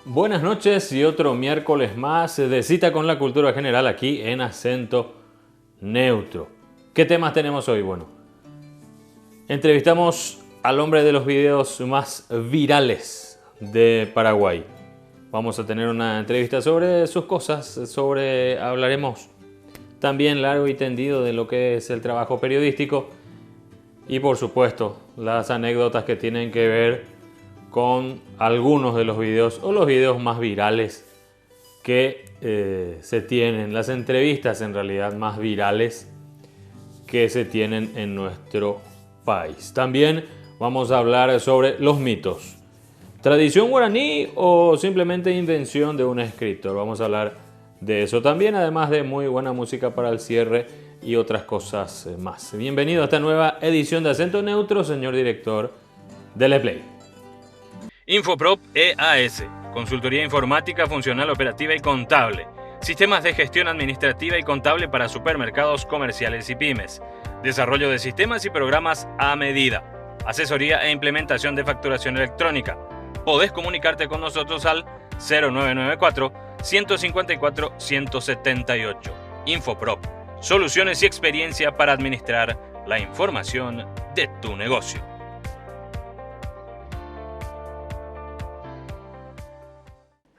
Buenas noches y otro miércoles más de cita con la cultura general aquí en Acento Neutro. ¿Qué temas tenemos hoy? Bueno, entrevistamos al hombre de los videos más virales de Paraguay. Vamos a tener una entrevista sobre sus cosas, hablaremos también largo y tendido de lo que es el trabajo periodístico y por supuesto las anécdotas que tienen que ver con algunos de los videos o los videos más virales que se tienen, las entrevistas en realidad más virales que se tienen en nuestro país. También vamos a hablar sobre los mitos, tradición guaraní o simplemente invención de un escritor. Vamos a hablar de eso también, además de muy buena música para el cierre y otras cosas más. Bienvenido a esta nueva edición de Acento Neutro, señor director. Dele play. Infoprop EAS, consultoría informática, funcional, operativa y contable. Sistemas de gestión administrativa y contable para supermercados, comerciales y pymes. Desarrollo de sistemas y programas a medida. Asesoría e implementación de facturación electrónica. Podés comunicarte con nosotros al 0994-154-178. Infoprop, soluciones y experiencia para administrar la información de tu negocio.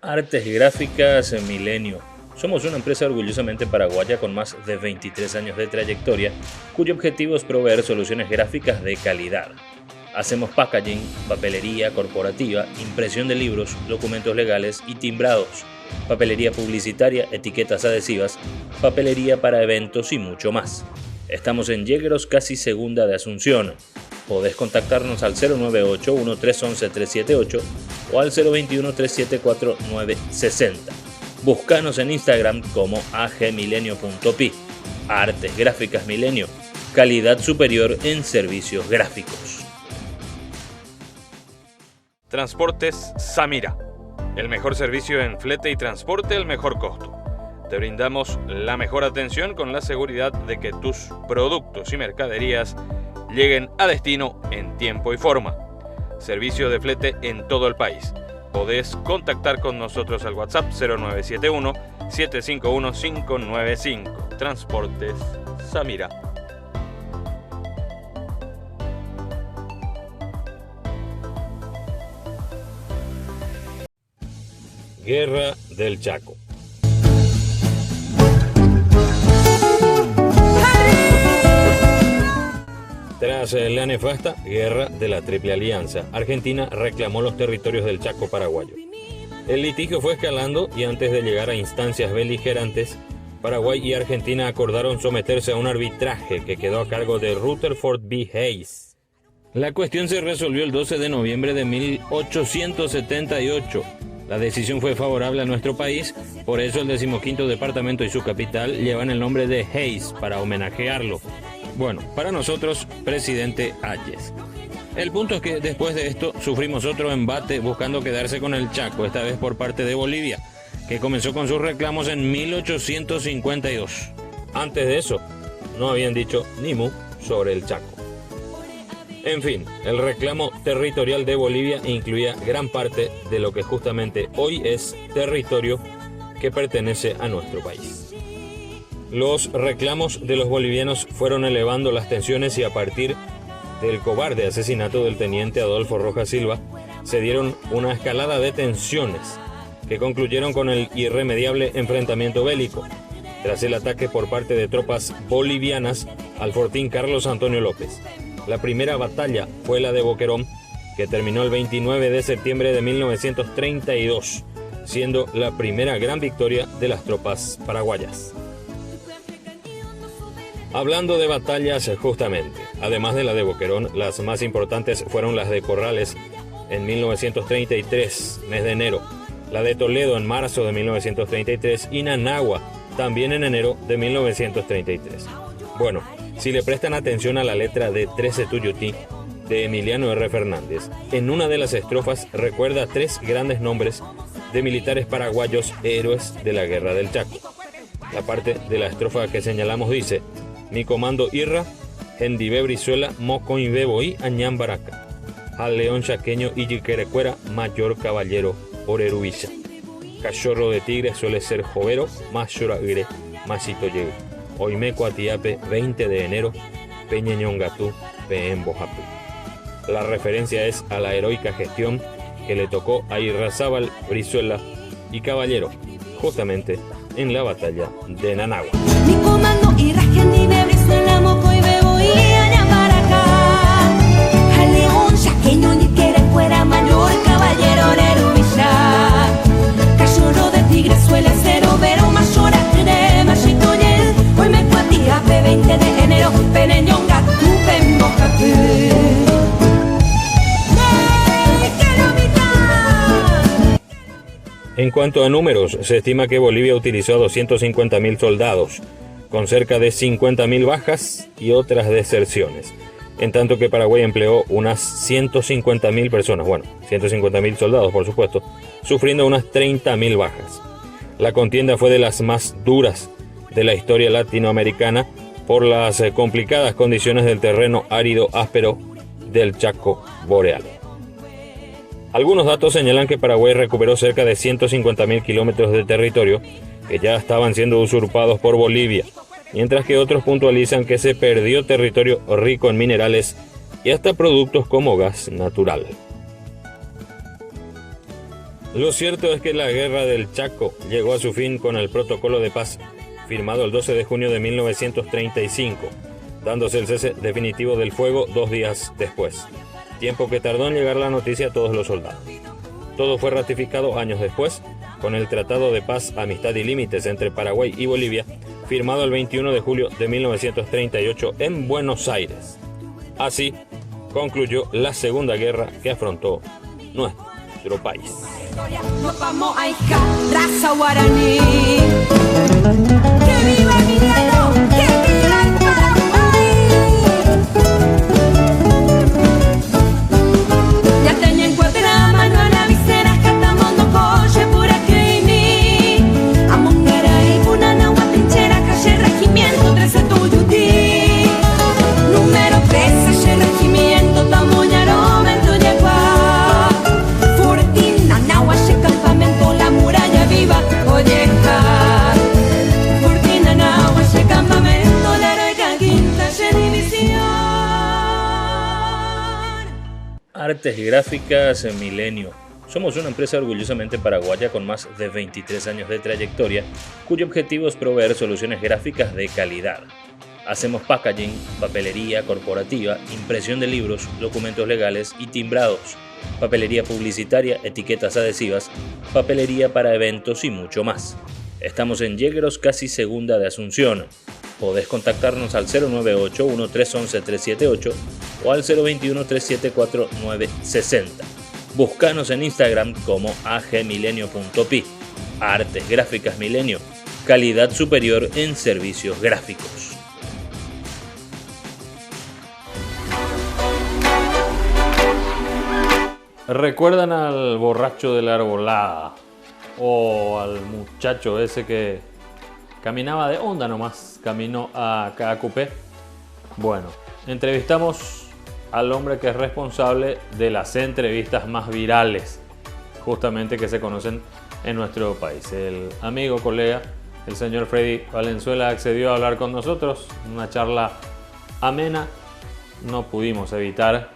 Artes Gráficas Milenio. Somos una empresa orgullosamente paraguaya con más de 23 años de trayectoria, cuyo objetivo es proveer soluciones gráficas de calidad. Hacemos packaging, papelería corporativa, impresión de libros, documentos legales y timbrados, papelería publicitaria, etiquetas adhesivas, papelería para eventos y mucho más. Estamos en Yegros, casi segunda de Asunción. Podés contactarnos al 098-1311-378 o al 021-374-960. Búscanos en Instagram como agmilenio.pi. Artes Gráficas Milenio. Calidad superior en servicios gráficos. Transportes Samira. El mejor servicio en flete y transporte al mejor costo. Te brindamos la mejor atención con la seguridad de que tus productos y mercaderías lleguen a destino en tiempo y forma. Servicio de flete en todo el país. Podés contactar con nosotros al WhatsApp 0971-751-595. Transportes Samira. Guerra del Chaco. Tras la nefasta guerra de la Triple Alianza, Argentina reclamó los territorios del Chaco paraguayo. El litigio fue escalando y antes de llegar a instancias beligerantes, Paraguay y Argentina acordaron someterse a un arbitraje que quedó a cargo de Rutherford B. Hayes. La cuestión se resolvió el 12 de noviembre de 1878. La decisión fue favorable a nuestro país, por eso el 15º departamento y su capital llevan el nombre de Hayes para homenajearlo. Bueno, para nosotros, presidente Hayes. El punto es que después de esto sufrimos otro embate buscando quedarse con el Chaco, esta vez por parte de Bolivia, que comenzó con sus reclamos en 1852. Antes de eso, no habían dicho ni mu sobre el Chaco. En fin, el reclamo territorial de Bolivia incluía gran parte de lo que justamente hoy es territorio que pertenece a nuestro país. Los reclamos de los bolivianos fueron elevando las tensiones y a partir del cobarde asesinato del teniente Adolfo Rojas Silva se dieron una escalada de tensiones que concluyeron con el irremediable enfrentamiento bélico tras el ataque por parte de tropas bolivianas al fortín Carlos Antonio López. La primera batalla fue la de Boquerón, que terminó el 29 de septiembre de 1932, siendo la primera gran victoria de las tropas paraguayas. Hablando de batallas justamente, además de la de Boquerón, las más importantes fueron las de Corrales en 1933, mes de enero, la de Toledo en marzo de 1933 y Nanagua también en enero de 1933. Bueno, si le prestan atención a la letra de 13 Tuyutí de Emiliano R. Fernández, en una de las estrofas recuerda 3 grandes nombres de militares paraguayos héroes de la Guerra del Chaco. La parte de la estrofa que señalamos dice: mi comando Irra, Hendive Brizuela, Moco Inbeboí, Añán Baraca, al león chaqueño y Yiquerecuera, mayor caballero orerubilla. Cachorro de tigre suele ser jovero, más lloragre, más itoyegue. Oimeco atiape, 20 de enero, peñeñongatú, peembojapu. La referencia es a la heroica gestión que le tocó a Irrazábal, Brizuela y Caballero, justamente en la batalla de Nanagua. Mi comando Irrajen de Brizuela, Moco y Bebo y Añamaraca. Al león yaqueño ni quiere fuera mayor, Caballero Nerubilla. Cachorro de tigre suele ser overo, mayor acre, machito yel. Hoy me cuatía P20 de enero, peneñonga, tu pembojate. En cuanto a números, se estima que Bolivia utilizó a 250.000 soldados, con cerca de 50.000 bajas y otras deserciones, en tanto que Paraguay empleó unas 150.000 personas, 150.000 soldados por supuesto, sufriendo unas 30.000 bajas. La contienda fue de las más duras de la historia latinoamericana por las complicadas condiciones del terreno árido áspero del Chaco boreal. Algunos datos señalan que Paraguay recuperó cerca de 150.000 kilómetros de territorio que ya estaban siendo usurpados por Bolivia, mientras que otros puntualizan que se perdió territorio rico en minerales y hasta productos como gas natural. Lo cierto es que la guerra del Chaco llegó a su fin con el protocolo de paz firmado el 12 de junio de 1935, dándose el cese definitivo del fuego 2 días después. Tiempo que tardó en llegar la noticia a todos los soldados. Todo fue ratificado años después con el Tratado de Paz, Amistad y Límites entre Paraguay y Bolivia, firmado el 21 de julio de 1938 en Buenos Aires. Así concluyó la Segunda Guerra que afrontó nuestro país. Nos vamos a Ica, raza guaraní. ¡Que viva Emiliano! ¡Que viva el Paraguay! Ya tenía en cuadra mano a la visera, escatamos no coche pura creimi. Amonguera y punana, guatinchera, calle regimiento, 13 tuyutí. Número 13, regimiento, tamoñaro, vento yagua. Fortina, nahuache, campamento, la muralla viva, olleja. Fortina, nahuache, campamento, la heroica quinta división. Artes Gráficas Milenio. Somos una empresa orgullosamente paraguaya con más de 23 años de trayectoria, cuyo objetivo es proveer soluciones gráficas de calidad. Hacemos packaging, papelería corporativa, impresión de libros, documentos legales y timbrados, papelería publicitaria, etiquetas adhesivas, papelería para eventos y mucho más. Estamos en Yegros, casi Segunda de Asunción. Podés contactarnos al 098-1311-378 o al 021-374-960. Búscanos en Instagram como agmilenio.pi. Artes Gráficas Milenio. Calidad superior en servicios gráficos. ¿Recuerdan al borracho de la arbolada? O al muchacho ese que caminaba de onda nomás, camino a Caacupé. Bueno, entrevistamos al hombre que es responsable de las entrevistas más virales, justamente que se conocen en nuestro país. El amigo, colega, el señor Freddy Valenzuela accedió a hablar con nosotros, una charla amena. No pudimos evitar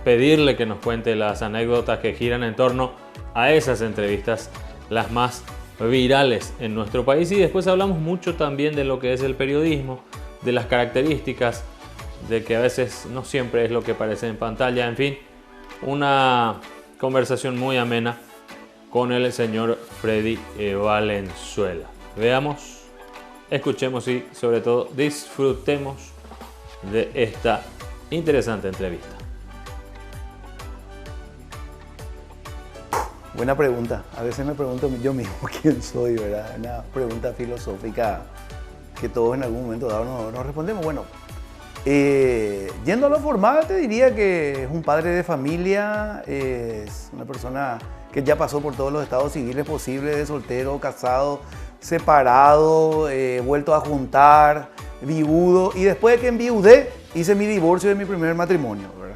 pedirle que nos cuente las anécdotas que giran en torno a esas entrevistas, las más virales en nuestro país, y después hablamos mucho también de lo que es el periodismo, de las características, de que a veces no siempre es lo que aparece en pantalla. En fin, una conversación muy amena con el señor Freddy Valenzuela. Veamos, escuchemos y sobre todo disfrutemos de esta interesante entrevista. Buena pregunta. A veces me pregunto yo mismo quién soy, ¿verdad? Una pregunta filosófica que todos en algún momento dado nos respondemos. Bueno, yendo a lo formal, te diría que es un padre de familia, es una persona que ya pasó por todos los estados civiles posibles, de soltero, casado, separado, vuelto a juntar, viudo, y después de que enviudé, hice mi divorcio de mi primer matrimonio, ¿verdad?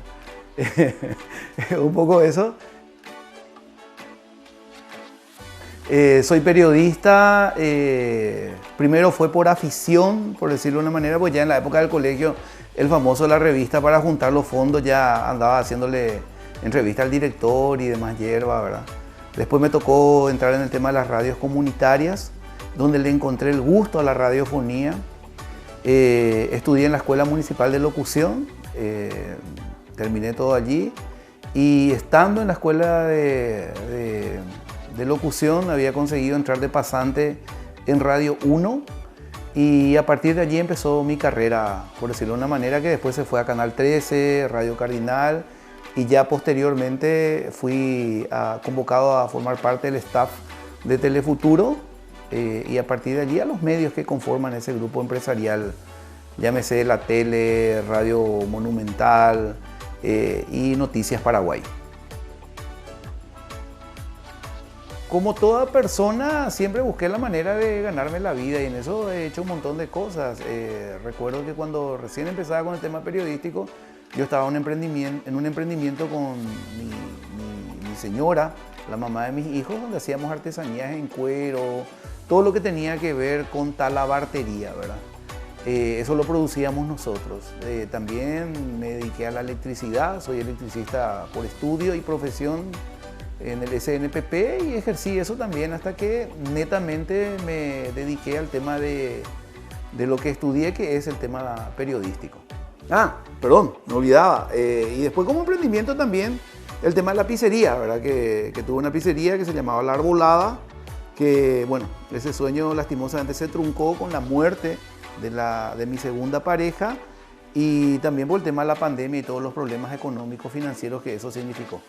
Un poco eso. Soy periodista, primero fue por afición, por decirlo de una manera, pues ya en la época del colegio, el famoso La Revista para juntar los fondos, ya andaba haciéndole entrevista al director y demás hierba, ¿verdad? Después me tocó entrar en el tema de las radios comunitarias, donde le encontré el gusto a la radiofonía. Estudié en la Escuela Municipal de Locución, terminé todo allí. Y estando en la Escuela de Locución, había conseguido entrar de pasante en Radio 1. Y a partir de allí empezó mi carrera, por decirlo de una manera, que después se fue a Canal 13, Radio Cardinal. Y ya posteriormente fui convocado a formar parte del staff de Telefuturo y a partir de allí a los medios que conforman ese grupo empresarial, llámese La Tele, Radio Monumental y Noticias Paraguay. Como toda persona, siempre busqué la manera de ganarme la vida y en eso he hecho un montón de cosas. Recuerdo que cuando recién empezaba con el tema periodístico, yo estaba en un emprendimiento con mi señora, la mamá de mis hijos, donde hacíamos artesanías en cuero, todo lo que tenía que ver con talabartería, ¿verdad? Eso lo producíamos nosotros. También me dediqué a la electricidad, soy electricista por estudio y profesión en el SNPP y ejercí eso también hasta que netamente me dediqué al tema de lo que estudié, que es el tema periodístico. Perdón, me olvidaba. Y después como emprendimiento también el tema de la pizzería, ¿verdad? Que tuve una pizzería que se llamaba La Arbolada, que bueno, ese sueño lastimosamente se truncó con la muerte de mi segunda pareja y también por el tema de la pandemia y todos los problemas económicos, financieros que eso significó.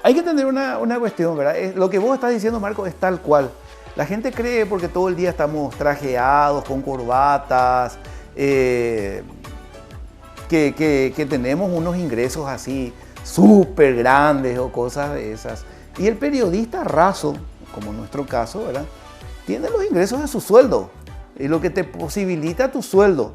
Hay que entender una cuestión, ¿verdad? Lo que vos estás diciendo, Marco, es tal cual. La gente cree porque todo el día estamos trajeados, con corbatas, que tenemos unos ingresos así súper grandes o cosas de esas. Y el periodista raso, como en nuestro caso, ¿verdad? Tiene los ingresos de su sueldo y lo que te posibilita tu sueldo.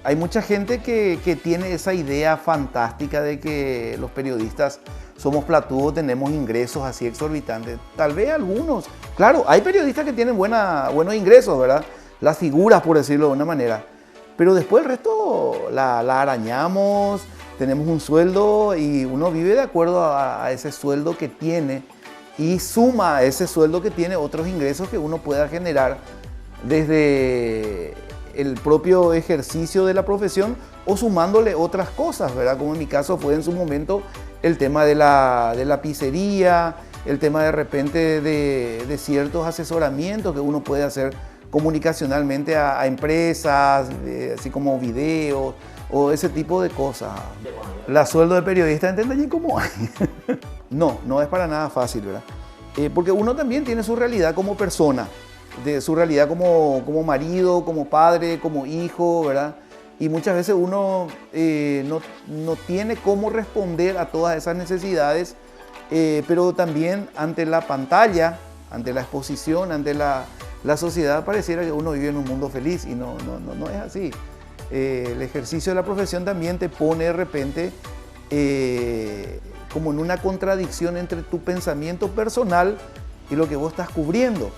Hay mucha gente que tiene esa idea fantástica de que los periodistas somos platudos, tenemos ingresos así exorbitantes. Tal vez algunos. Claro, hay periodistas que tienen buenos ingresos, ¿verdad? Las figuras, por decirlo de una manera. Pero después el resto la arañamos, tenemos un sueldo y uno vive de acuerdo a ese sueldo que tiene y suma a ese sueldo que tiene otros ingresos que uno pueda generar desde el propio ejercicio de la profesión o sumándole otras cosas, ¿verdad? Como en mi caso fue en su momento el tema de la pizzería, el tema de repente de ciertos asesoramientos que uno puede hacer comunicacionalmente a empresas, así como videos o ese tipo de cosas. La sueldo de periodista, ¿entendés cómo hay? No es para nada fácil, ¿verdad? Porque uno también tiene su realidad como persona, de su realidad como marido, como padre, como hijo, ¿verdad? Y muchas veces uno no tiene cómo responder a todas esas necesidades, pero también ante la pantalla, ante la exposición, ante la sociedad, pareciera que uno vive en un mundo feliz y no es así. El ejercicio de la profesión también te pone de repente como en una contradicción entre tu pensamiento personal y lo que vos estás cubriendo,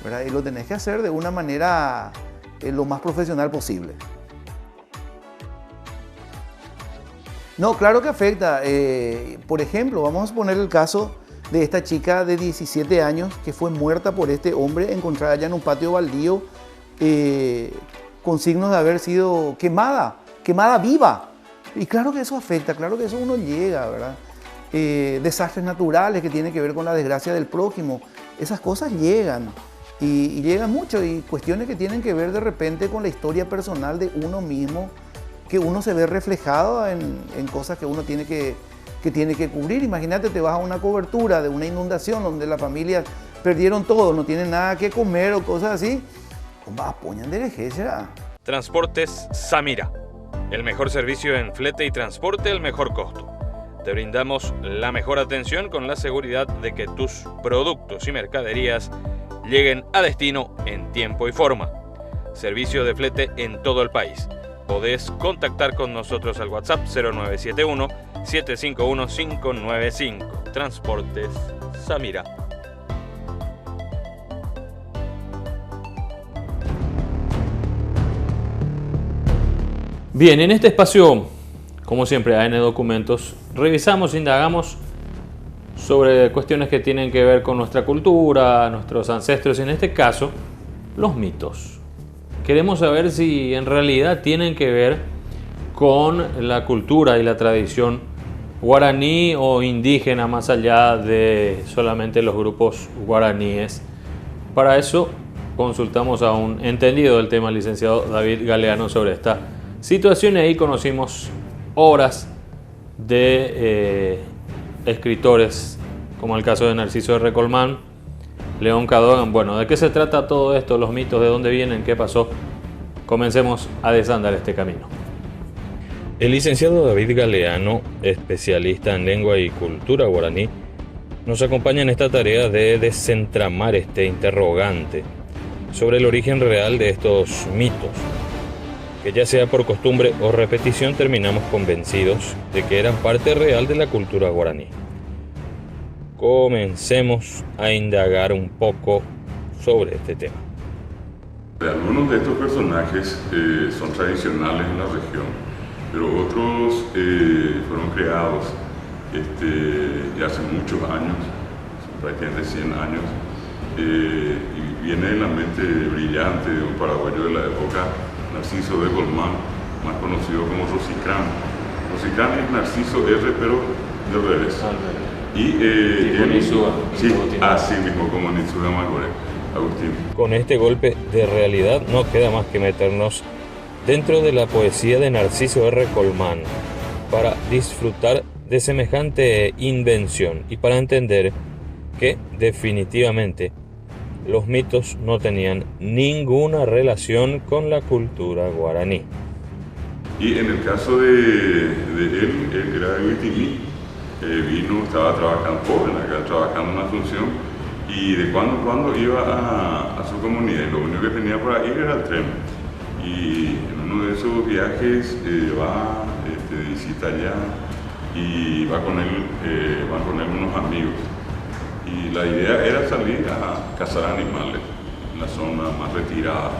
¿verdad? Y lo tenés que hacer de una manera lo más profesional posible. No, claro que afecta. Por ejemplo, vamos a poner el caso de esta chica de 17 años que fue muerta por este hombre encontrada allá en un patio baldío con signos de haber sido quemada viva. Y claro que eso afecta, claro que eso uno llega, ¿verdad? Desastres naturales que tienen que ver con la desgracia del prójimo, esas cosas llegan y llegan mucho, y cuestiones que tienen que ver de repente con la historia personal de uno mismo, que uno se ve reflejado en cosas que uno tiene que cubrir. Imagínate, te vas a una cobertura de una inundación donde las familias perdieron todo, no tienen nada que comer o cosas así. ¿Cómo apoyan de lejecia? Transportes Samira. El mejor servicio en flete y transporte al mejor costo. Te brindamos la mejor atención con la seguridad de que tus productos y mercaderías lleguen a destino en tiempo y forma. Servicio de flete en todo el país. Podés contactar con nosotros al WhatsApp 0971 751-595. Transportes Samira. Bien, en este espacio, como siempre, AN Documentos, revisamos, indagamos sobre cuestiones que tienen que ver con nuestra cultura, nuestros ancestros, y en este caso, los mitos. Queremos saber si en realidad tienen que ver con la cultura y la tradición guaraní o indígena, más allá de solamente los grupos guaraníes. Para eso consultamos a un entendido del tema, el licenciado David Galeano, sobre esta situación, y ahí conocimos obras de escritores como el caso de Narciso R. Colmán, León Cadogan. Bueno, ¿de qué se trata todo esto? Los mitos, ¿de dónde vienen? ¿Qué pasó? Comencemos a desandar este camino. El licenciado David Galeano, especialista en lengua y cultura guaraní, nos acompaña en esta tarea de desentramar este interrogante sobre el origen real de estos mitos, que ya sea por costumbre o repetición terminamos convencidos de que eran parte real de la cultura guaraní. Comencemos a indagar un poco sobre este tema. Algunos de estos personajes son tradicionales en la región, pero otros fueron creados ya hace muchos años, prácticamente 100 años, y viene de la mente brillante de un paraguayo de la época, Narciso R. Colmán, más conocido como Rosicrán. Rosicrán es Narciso R, pero de revés. Y sí, así mismo como Nitsura Magore, Agustín. Con este golpe de realidad no queda más que meternos dentro de la poesía de Narciso R. Colmán para disfrutar de semejante invención y para entender que definitivamente los mitos no tenían ninguna relación con la cultura guaraní. Y en el caso de él era de Huitimí, vino, estaba trabajando joven acá, trabajando en una función, y de cuando en cuando iba a su comunidad, y lo único que tenía para ir era el tren. Y en uno de esos viajes va, visita allá, y van con él unos amigos. Y la idea era salir a cazar animales en la zona más retirada.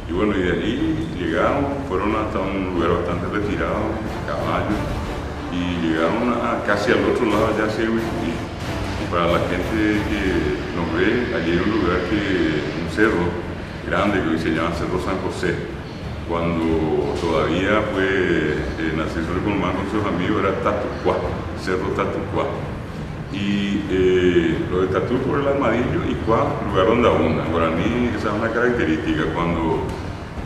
Y bueno, y de allí llegaron, fueron hasta un lugar bastante retirado, caballos, y llegaron casi al otro lado ya hacia Huitimí. Y para la gente que nos ve, allí hay un lugar un cerro grande que hoy se llama Cerro San José. Cuando todavía fue Narciso R. Colmán con sus amigos, era Tatucuá, Cerro Tatucuá. Y lo de Tatú por el armadillo y Cuá, lugar donde abundan. En guaraní esa es una característica, cuando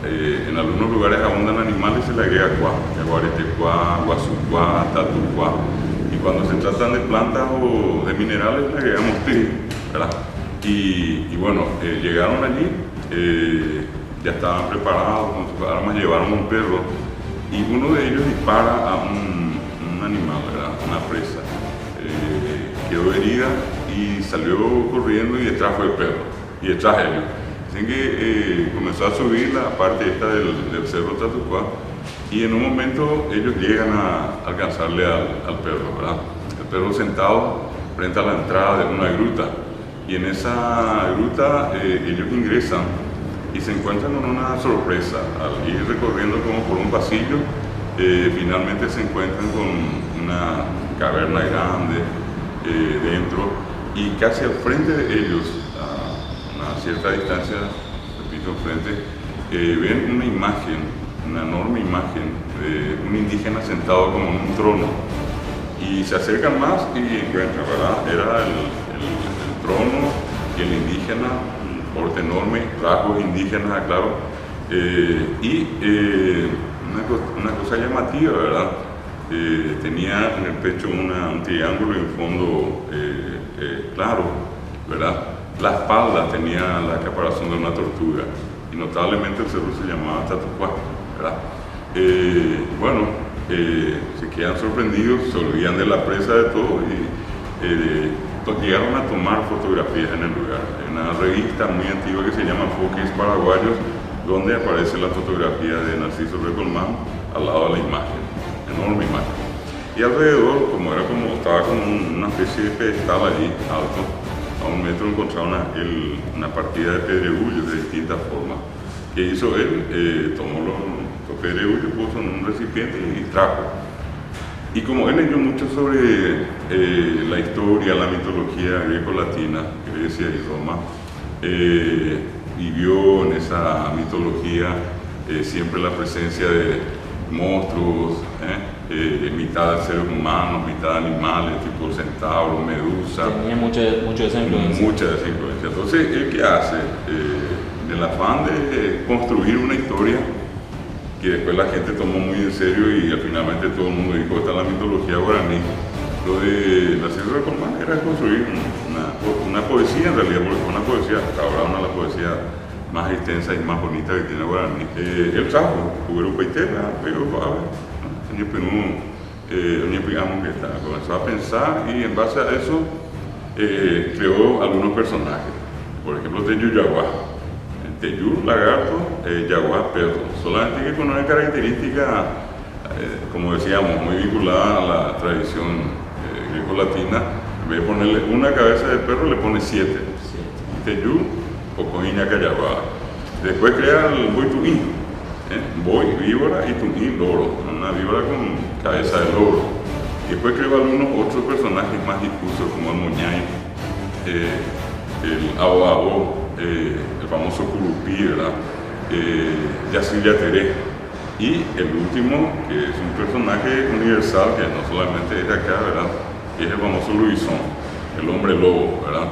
en algunos lugares abundan animales se le agrega Cuá, Yaguaretecuá, Guasucuá, Tatucuá. Y cuando se tratan de plantas o de minerales le agregamos Tri, ¿verdad? Y bueno, llegaron allí, ya estaban preparados con sus armas, llevaron un perro y uno de ellos dispara a un animal, ¿verdad? Una presa. Quedó herida y salió corriendo y detrás fue el perro y detrás ellos. Así que comenzó a subir la parte esta del cerro Tatucuá y en un momento ellos llegan a alcanzarle al perro, ¿verdad? El perro sentado frente a la entrada de una gruta y en esa gruta ellos ingresan y se encuentran con una sorpresa. Al ir recorriendo como por un pasillo, finalmente se encuentran con una caverna grande dentro y casi al frente de ellos, a una cierta distancia, repito, enfrente, ven una imagen, una enorme imagen de un indígena sentado como en un trono y se acercan más y encuentran, ¿verdad? Era el trono y el indígena, un porte enorme, rasgos indígenas, claro, y una cosa llamativa, ¿verdad? Tenía en el pecho un triángulo y un fondo claro, ¿verdad? La espalda tenía la caparazón de una tortuga y notablemente el cerro se llamaba Tatucuá, ¿verdad? Bueno, se quedan sorprendidos, se olvidan de la presa de todo y llegaron a tomar fotografías en el lugar. Hay una revista muy antigua que se llama Foques Paraguayos, donde aparece la fotografía de Narciso R. Colmán al lado de la imagen, enorme imagen. Y alrededor, estaba como una especie de pedestal allí, alto, a 1 metro encontraron una partida de pedregullos de distintas formas. ¿Qué hizo él? Tomó los pedregullos, puso en un recipiente y trajo. Y como él leyó mucho sobre la historia, la mitología greco-latina, Grecia y Roma, y vio en esa mitología siempre la presencia de monstruos, mitad de seres humanos, mitad de animales, tipo centauro, medusa. Tenía mucha de esa influencia. Mucha de esa influencia. Entonces, ¿él qué hace? En el afán de construir una historia que después la gente tomó muy en serio y finalmente todo el mundo dijo, esta es la mitología guaraní. Lo de la Sierra de Colmán era construir una poesía en realidad, porque fue una poesía, ahora una de las poesías más extensas y más bonitas que tiene Guaraní. El trajo, juguero paitela, pero a ver, que está, comenzó a pensar y en base a eso creó algunos personajes. Por ejemplo, Teyú Yaguá. Teyú, lagarto, Yaguá, perro. Solamente que con una característica, como decíamos, muy vinculada a la tradición greco-latina. En vez de ponerle una cabeza de perro, le pone 7. Teyú, Pocoiña Cayabá. Después crea el Boi Tuín, Boi, víbora, y Tuín, loro, una víbora con cabeza de loro. Y después creó algunos otros personajes más difusos como el Moñay, el Aboabo, el famoso Curupí, ¿verdad? Yacir Yateré. Y el último, que es un personaje universal, que no solamente es de acá, ¿verdad? Que es el famoso Luisón, el hombre lobo, ¿verdad?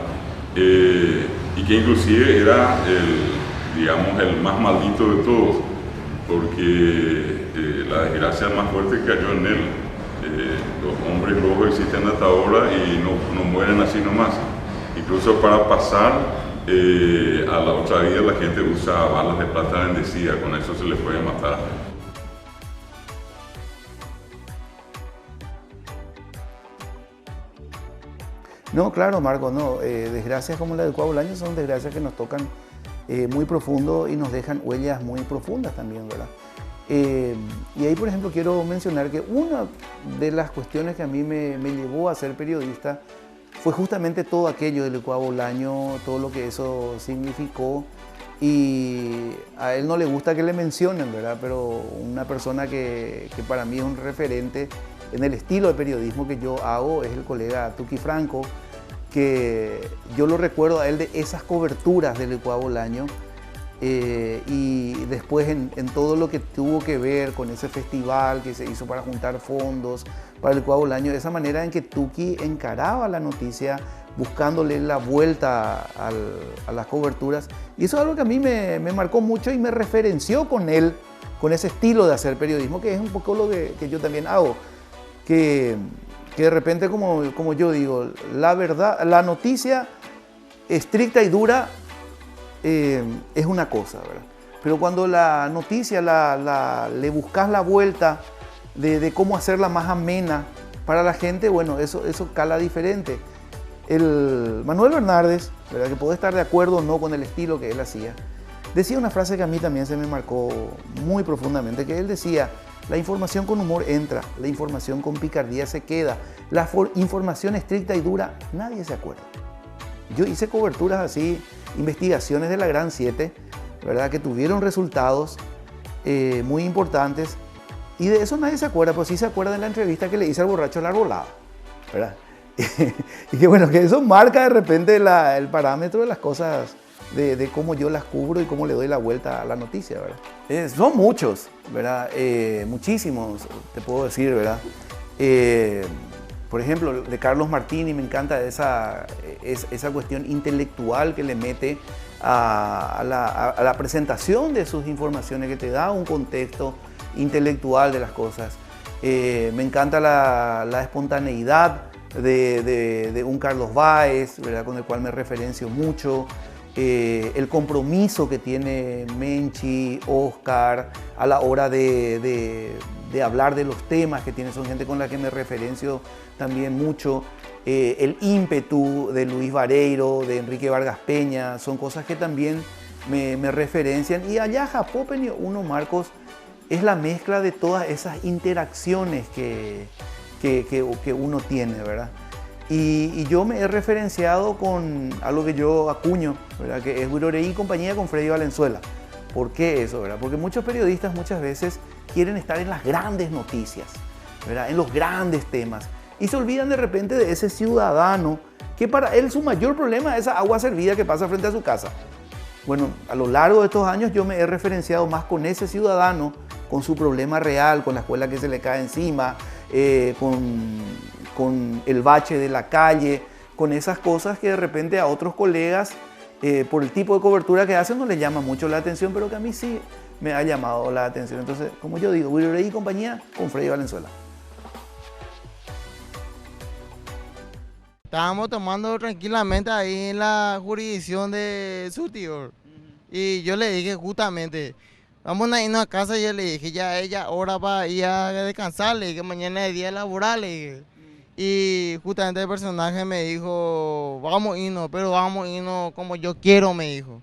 Y que inclusive era el más maldito de todos, porque la desgracia más fuerte cayó en él. Los hombres lobos existen hasta ahora y no mueren así nomás. Incluso para pasar a la otra vida la gente usa balas de plata bendecida, con eso se les puede matar. No, claro, Marco, no. Desgracias como la del Cuau Bolaño son desgracias que nos tocan muy profundo y nos dejan huellas muy profundas también, ¿verdad? Y ahí, por ejemplo, quiero mencionar que una de las cuestiones que a mí me llevó a ser periodista fue justamente todo aquello del Cuau Bolaño, todo lo que eso significó. Y a él no le gusta que le mencionen, ¿verdad? Pero una persona que para mí es un referente en el estilo de periodismo que yo hago es el colega Tuki Franco, que yo lo recuerdo a él de esas coberturas del Cuau Bolaño y después en todo lo que tuvo que ver con ese festival que se hizo para juntar fondos para el Cuau Bolaño, de esa manera en que Tuki encaraba la noticia buscándole la vuelta a las coberturas. Y eso es algo que a mí me marcó mucho y me referenció con él, con ese estilo de hacer periodismo, que es un poco lo que yo también hago. Que de repente, como yo digo, la verdad, la noticia estricta y dura es una cosa, ¿verdad? Pero cuando la noticia le buscas la vuelta de cómo hacerla más amena para la gente, bueno, eso cala diferente. El Manuel Bernardes, ¿verdad?, que puede estar de acuerdo o no con el estilo que él hacía, decía una frase que a mí también se me marcó muy profundamente, que él decía: la información con humor entra, la información con picardía se queda, la información estricta y dura, nadie se acuerda. Yo hice coberturas así, investigaciones de la Gran 7, ¿verdad?, que tuvieron resultados muy importantes, y de eso nadie se acuerda, pero sí se acuerda de la entrevista que le hice al borracho de la arbolada, ¿verdad? Y que bueno, que eso marca de repente el parámetro de las cosas, de cómo yo las cubro y cómo le doy la vuelta a la noticia, ¿verdad? Son muchos, ¿verdad? Muchísimos, te puedo decir, ¿verdad? Por ejemplo, de Carlos Martini me encanta esa cuestión intelectual que le mete a la presentación de sus informaciones, que te da un contexto intelectual de las cosas. Me encanta la espontaneidad de un Carlos Báez, ¿verdad?, con el cual me referencio mucho. El compromiso que tiene Menchi, Oscar, a la hora de hablar de los temas que tiene, son gente con la que me referencio también mucho. El ímpetu de Luis Vareiro, de Enrique Vargas Peña, son cosas que también me referencian. Y allá Japopenio uno, Marcos, es la mezcla de todas esas interacciones que que uno tiene, ¿verdad? Y yo me he referenciado con algo que yo acuño, ¿verdad? Que es Wirorei y compañía con Freddy Valenzuela. ¿Por qué eso, verdad? Porque muchos periodistas muchas veces quieren estar en las grandes noticias, ¿verdad? En los grandes temas. Y se olvidan de repente de ese ciudadano que para él su mayor problema es esa agua servida que pasa frente a su casa. Bueno, a lo largo de estos años yo me he referenciado más con ese ciudadano, con su problema real, con la escuela que se le cae encima, con el bache de la calle, con esas cosas que de repente a otros colegas, por el tipo de cobertura que hacen, no les llama mucho la atención, pero que a mí sí me ha llamado la atención. Entonces, como yo digo, Wirorei y compañía con Freddy Valenzuela. Estábamos tomando tranquilamente ahí en la jurisdicción de Sutior. Y yo le dije justamente, vamos a irnos a casa. Y yo le dije, ya ella hora para ir a descansar, le dije, mañana es día laboral, le dije. Y justamente el personaje me dijo, vamos a irnos, pero vamos a irnos como yo quiero, me dijo.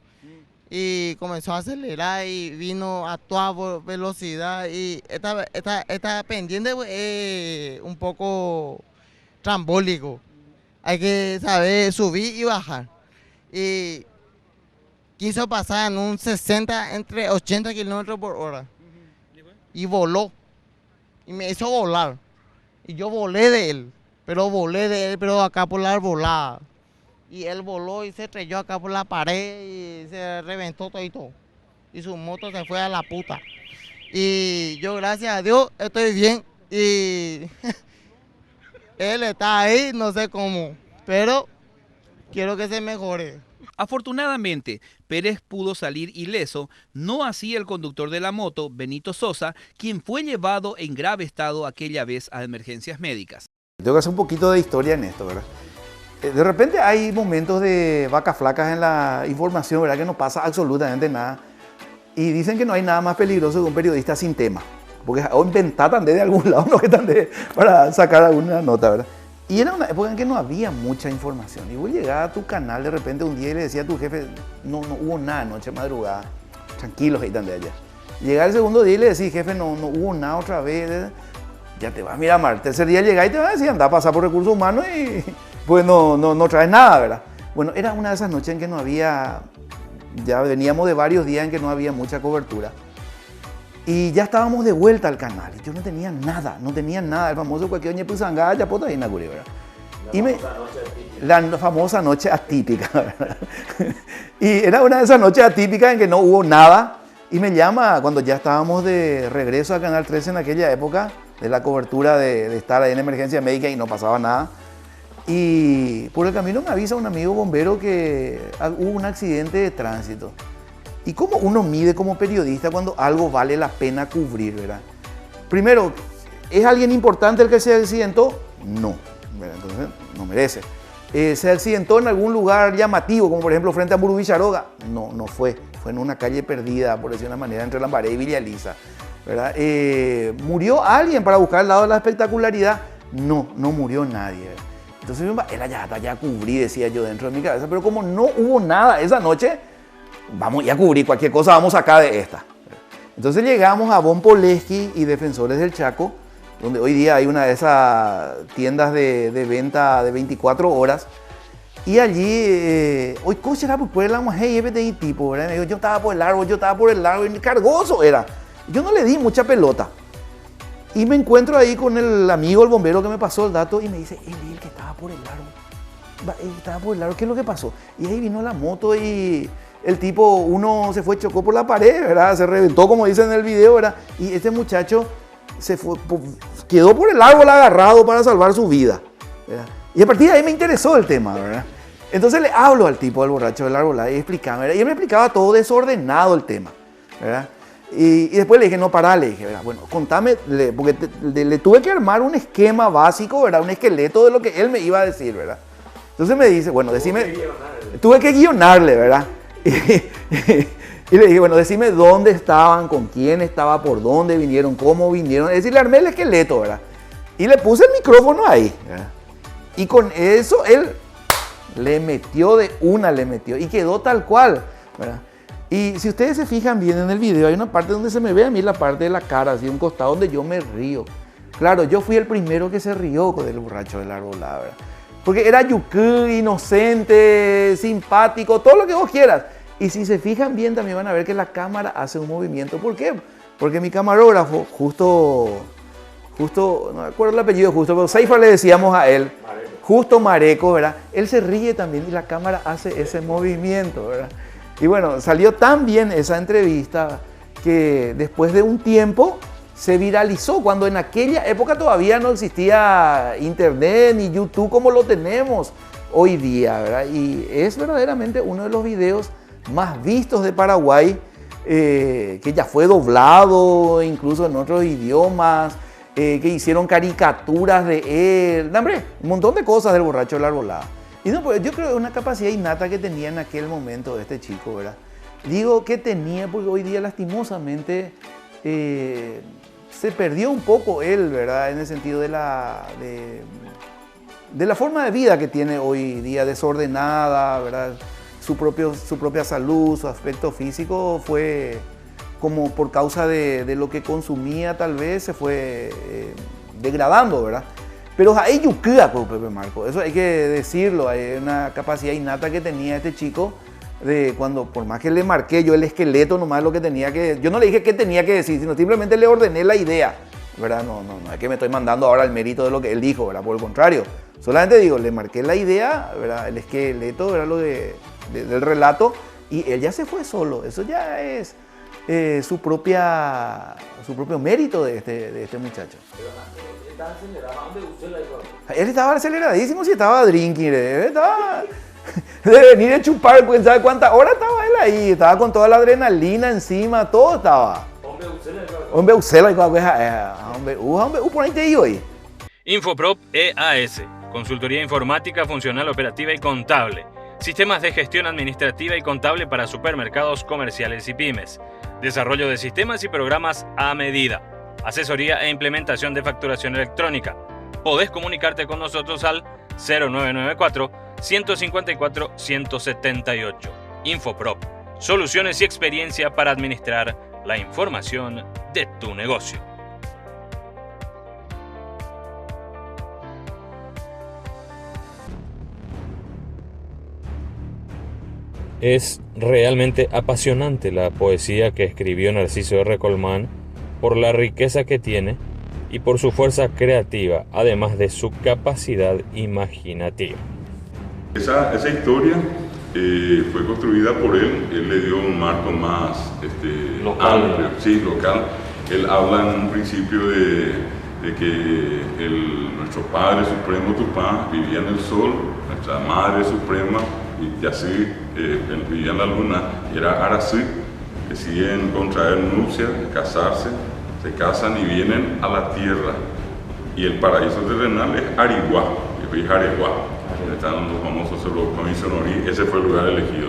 Y comenzó a acelerar y vino a toda velocidad. Y esta pendiente es un poco trambólico. Hay que saber subir y bajar. Y quiso pasar en un 60, entre 80 kilómetros por hora. Y voló. Y me hizo volar. Y yo volé de él. Pero acá por la arbolada. Y él voló y se estrelló acá por la pared y se reventó todo y todo. Y su moto se fue a la puta. Y yo, gracias a Dios, estoy bien. Y él está ahí, no sé cómo, pero quiero que se mejore. Afortunadamente, Pérez pudo salir ileso, no así el conductor de la moto, Benito Sosa, quien fue llevado en grave estado aquella vez a emergencias médicas. Tengo que hacer un poquito de historia en esto, ¿verdad? De repente hay momentos de vacas flacas en la información, ¿verdad? Que no pasa absolutamente nada. Y dicen que no hay nada más peligroso que un periodista sin tema. Porque o inventar también de algún lado, no que también para sacar alguna nota, ¿verdad? Y era una época en que no había mucha información. Y vos llegabas a tu canal de repente un día y le decía a tu jefe, no hubo nada anoche, madrugada, tranquilos ahí de allá. Llegaba el segundo día y le decís, jefe, no hubo nada otra vez, ya te vas a mirar. El tercer día llegás y te vas a decir, anda a pasar por recursos humanos y pues no traes nada, ¿verdad? Bueno, era una de esas noches en que no había, ya veníamos de varios días en que no había mucha cobertura. Y ya estábamos de vuelta al canal y yo no tenía nada, el famoso cualquier doña Pusangada, ya puedo ir a cubrir, ¿verdad? La famosa noche atípica, ¿verdad? Y era una de esas noches atípicas en que no hubo nada y me llama cuando ya estábamos de regreso a Canal 13 en aquella época, de la cobertura de estar ahí en emergencia médica y no pasaba nada. Y por el camino me avisa un amigo bombero que hubo un accidente de tránsito. ¿Y cómo uno mide como periodista cuando algo vale la pena cubrir, verdad? Primero, ¿es alguien importante el que se accidentó? No, ¿verdad? Entonces no merece. ¿Se accidentó en algún lugar llamativo, como por ejemplo frente a Murubicharoga? No fue. Fue en una calle perdida, por decir una manera, entre Lambaré y Villa Elisa, ¿verdad? ¿Murió alguien para buscar el lado de la espectacularidad? No murió nadie, ¿verdad? Entonces, él allá cubrí, decía yo dentro de mi cabeza, pero como no hubo nada esa noche, vamos ya a cubrir cualquier cosa, vamos acá de esta. Entonces llegamos a Bon Poleski y Defensores del Chaco, donde hoy día hay una de esas tiendas de venta de 24 horas. Y allí, hoy coche era por el árbol, hey, tipo, ¿verdad? Me dijo, yo estaba por el árbol, y cargoso era. Yo no le di mucha pelota. Y me encuentro ahí con el amigo, el bombero que me pasó el dato y me dice, él que estaba por el árbol. ¿Qué es lo que pasó? Y ahí vino la moto y el tipo, uno se fue, chocó por la pared, ¿verdad? Se reventó, como dicen en el video, ¿verdad? Y este muchacho quedó por el árbol agarrado para salvar su vida, ¿verdad? Y a partir de ahí me interesó el tema, ¿verdad? Entonces le hablo al tipo, al borracho del árbol, y explicaba, ¿verdad? Y él me explicaba todo desordenado el tema, ¿verdad? Y después le dije, no, pará, le dije, ¿verdad? Bueno, contame, porque le tuve que armar un esquema básico, ¿verdad? Un esqueleto de lo que él me iba a decir, ¿verdad? Entonces me dice, bueno, decime, tuve que guionarle, ¿verdad? Y le dije, bueno, decime dónde estaban, con quién estaba, por dónde vinieron, cómo vinieron. Es decir, le armé el esqueleto, ¿verdad? Y le puse el micrófono ahí, ¿verdad? Y con eso él le metió y quedó tal cual, ¿verdad? Y si ustedes se fijan bien en el video, hay una parte donde se me ve a mí la parte de la cara, así un costado donde yo me río. Claro, yo fui el primero que se rió con el borracho de la arbolada, ¿verdad? Porque era yucú, inocente, simpático, todo lo que vos quieras. Y si se fijan bien también van a ver que la cámara hace un movimiento. ¿Por qué? Porque mi camarógrafo, justo, no me acuerdo el apellido justo, pero Seifa le decíamos a él, Justo Mareco, ¿verdad? Él se ríe también y la cámara hace ese movimiento, ¿verdad? Y bueno, salió tan bien esa entrevista que después de un tiempo se viralizó, cuando en aquella época todavía no existía internet ni YouTube como lo tenemos hoy día, ¿verdad? Y es verdaderamente uno de los videos más vistos de Paraguay, que ya fue doblado incluso en otros idiomas, que hicieron caricaturas de él, no, hombre, un montón de cosas del borracho de la arbolada. Y no, pues yo creo que es una capacidad innata que tenía en aquel momento este chico, ¿verdad? Digo que tenía porque hoy día lastimosamente se perdió un poco él, ¿verdad? En el sentido de la forma de vida que tiene hoy día, desordenada, ¿verdad? Su propia salud, su aspecto físico fue como por causa de lo que consumía, tal vez se fue degradando, ¿verdad? Pero hay yucúa con Pepe Marco, eso hay que decirlo, hay una capacidad innata que tenía este chico de cuando, por más que le marqué yo el esqueleto nomás lo que tenía que, yo no le dije qué tenía que decir, sino simplemente le ordené la idea, ¿verdad? No es que me estoy mandando ahora el mérito de lo que él dijo, ¿verdad? Por el contrario, solamente digo, le marqué la idea, ¿verdad? El esqueleto, ¿verdad? Lo del relato, y él ya se fue solo, eso ya es su propio mérito de este muchacho. Él estaba aceleradísimo, si estaba drinking, él estaba de venir a chupar, pues, ¿sabe cuántas horas estaba él ahí? Estaba con toda la adrenalina encima, todo estaba. Hombre, por ahí te digo hoy. Infoprop EAS, consultoría informática, funcional, operativa y contable. Sistemas de gestión administrativa y contable para supermercados, comerciales y pymes. Desarrollo de sistemas y programas a medida. Asesoría e implementación de facturación electrónica. Podés comunicarte con nosotros al 0994-154-178. Infoprop. Soluciones y experiencia para administrar la información de tu negocio. Es realmente apasionante la poesía que escribió Narciso R. Colmán por la riqueza que tiene y por su fuerza creativa, además de su capacidad imaginativa. Esa historia fue construida por él le dio un marco más amplio, sí, local. Él habla en un principio de que nuestro Padre Supremo Tupá vivía en el sol, nuestra Madre Suprema y así vivía en la luna, y era Arasí, deciden contraer nupcias, casarse, se casan y vienen a la tierra. Y el paraíso terrenal es Ariguá, es Jareguá, están los famosos Comisionorí, ese fue el lugar elegido.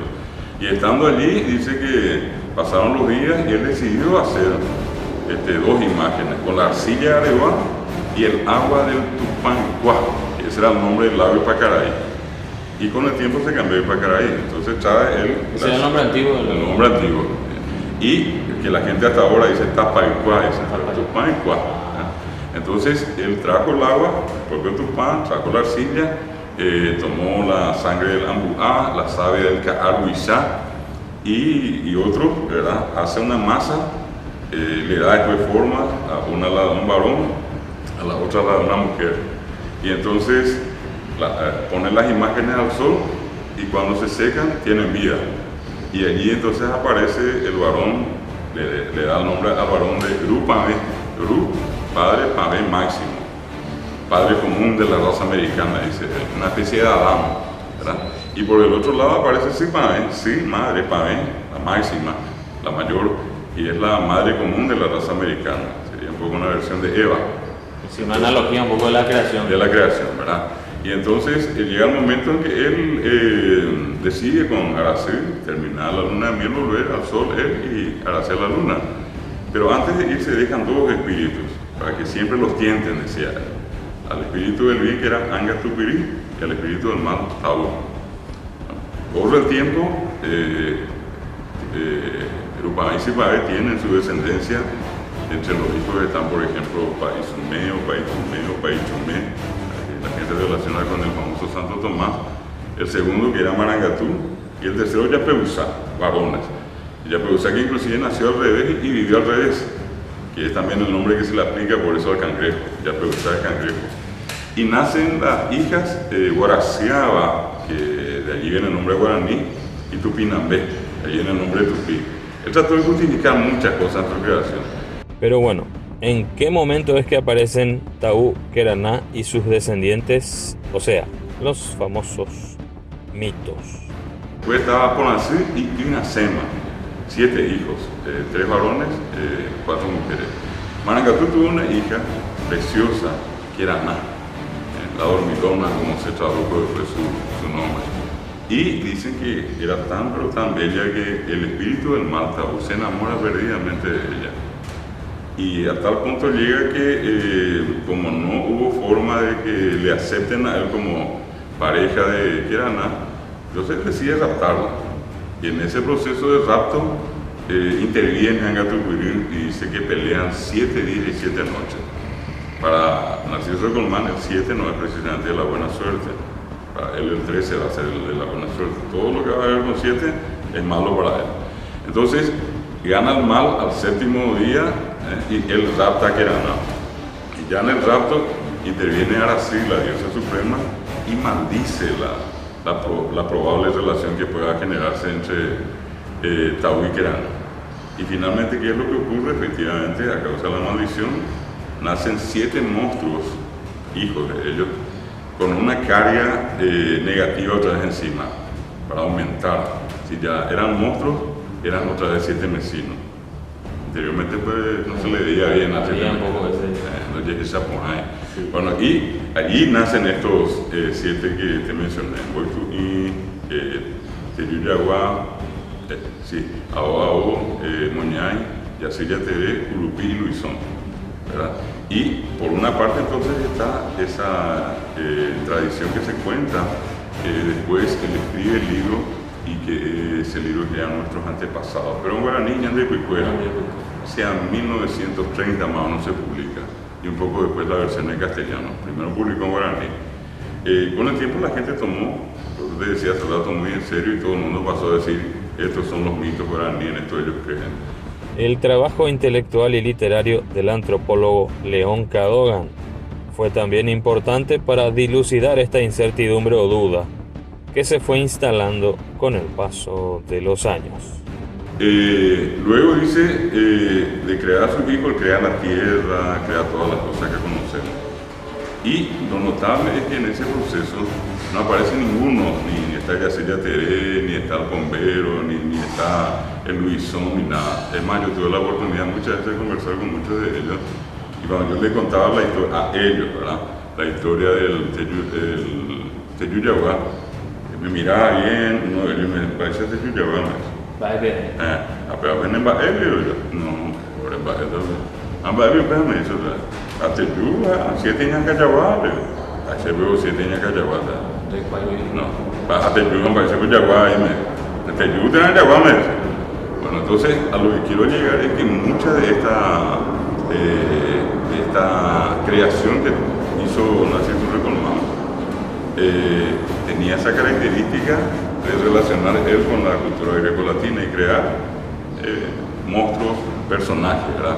Y estando allí, dice que pasaron los días y él decidió hacer dos imágenes, con la arcilla de Areguá y el agua del Tupancuá, ese era el nombre del lago de Pacaraí. Y con el tiempo se cambió de Pacaraí, entonces estaba él... Ese es el nombre antiguo. El nombre antiguo. Y que la gente hasta ahora dice Tapaicuá, dice Tupancuá. Entonces él trajo el agua, volvió Tupán, trajo la arcilla, tomó la sangre del ambuá, la savia del ca'aruishá y otro, ¿verdad? Hace una masa, le da después forma, a una la da un varón, a la otra la da una mujer. Y entonces ponen las imágenes al sol y cuando se secan tienen vida. Y allí entonces aparece el varón, le da el nombre al varón de Ru Pamé, Ru, padre Pamé máximo, padre común de la raza americana, dice él, una especie de Adán, ¿verdad? Y por el otro lado aparece sí Pamé, sí, madre Pamé, la máxima, la mayor, y es la madre común de la raza americana, sería un poco una versión de Eva. Es una analogía un poco de la creación. De la creación, ¿verdad? Y entonces llega el momento en que él decide con Araceli terminar la luna de miel, volver al sol, él y Araceli a la luna. Pero antes de irse dejan dos espíritus, para que siempre los tienten, decía él. Al espíritu del bien, que era Anga Tupirí, y al espíritu del mal, Tabú. Corre el tiempo, Rupamay y Sipaé tienen su descendencia Entre los hijos están, por ejemplo, Paisumé o Paitumé o Paichumé, la gente relaciona con el famoso Santo Tomás. El segundo, que era Marangatú, y el tercero, Yapeusá, varones. Yapeusá, que inclusive nació al revés y vivió al revés, que es también el nombre que se le aplica por eso al cangrejo, Yapeusá es cangrejo. Y nacen las hijas Guaraciaba, que de allí viene el nombre guaraní, y Tupinambé, de allí viene el nombre de Tupí. Él trató de justificar muchas cosas en su creación. Pero bueno, ¿en qué momento es que aparecen Taú Queraná y sus descendientes? O sea, los famosos mitos. Pues estaba Ponacé y Quinacema, 7 hijos, 3 varones, 4 mujeres. Marangatú tuvo una hija preciosa, Queraná, la dormilona, como se tradujo después su nombre. Y dicen que era tan pero tan bella que el espíritu del mal Taú se enamora perdidamente de ella. Y a tal punto llega que, como no hubo forma de que le acepten a él como pareja de Queraná, entonces decide raptarla. Y en ese proceso de rapto interviene Angatulcurí y dice que pelean 7 días y 7 noches. Para Narciso de Colmán, el 7 no es precisamente de la buena suerte. Para él el 13 va a ser el de la buena suerte. Todo lo que va a haber con 7 es malo para él. Entonces, gana el mal al 7º día y él rapta a Queraná. Y ya en el rapto interviene Aracil, la diosa suprema, y maldice la probable relación que pueda generarse entre Taú y Queraná. Y finalmente, ¿qué es lo que ocurre? Efectivamente, a causa de la maldición, nacen 7 monstruos, hijos de ellos, con una carga negativa otra vez encima, para aumentar. Si ya eran monstruos, eran otra vez 7 mesinos. Anteriormente pues no se le veía bien a no llegué a poner. Bueno, y allí nacen estos 7 que te mencioné, Boituí, Teyuyagua, Aoao, Moñay, Yacilla TV, Urupí y Luisón, ¿verdad? Y por una parte entonces está esa tradición que se cuenta, después él escribe el libro y que ese libro que eran nuestros antepasados, pero en guaraní, Ñande Cuicuera, hacia 1930 más o menos se publica, y un poco después la versión en castellano. Primero publicó en guaraní. Con el tiempo la gente tomó, lo que te decía hace rato, muy en serio, y todo el mundo pasó a decir, estos son los mitos guaraní, en esto ellos creen. El trabajo intelectual y literario del antropólogo León Cadogan fue también importante para dilucidar esta incertidumbre o duda que se fue instalando con el paso de los años. Luego dice de crear a sus hijos, crea la tierra, crea todas las cosas que conocemos. Y lo notable es que en ese proceso no aparece ninguno, ni está Yacilla Teré, ni está el Bombero, ni está el Luisón, ni nada. Es más, yo tuve la oportunidad muchas veces de conversar con muchos de ellos, y cuando yo le contaba la historia, a ellos, ¿verdad? La historia del Teyuyagua, me miraba bien, uno de ellos me parecía Teyuyagua, pero ven en Baelio, no, por en Baelio, en Baelio, me dice, a Teyuyagua, 7 años Cayaguá, a se veo 7 años Cayaguá, no, a Teyuyagua me parece Cayaguá, y Teyuyagua tiene Cayaguá, me dice. Bueno, entonces, a lo que quiero llegar es que mucha de esta creación que hizo Narciso de Colmán tenía esa característica de relacionar él con la cultura greco-latina y crear monstruos, personajes, ¿verdad?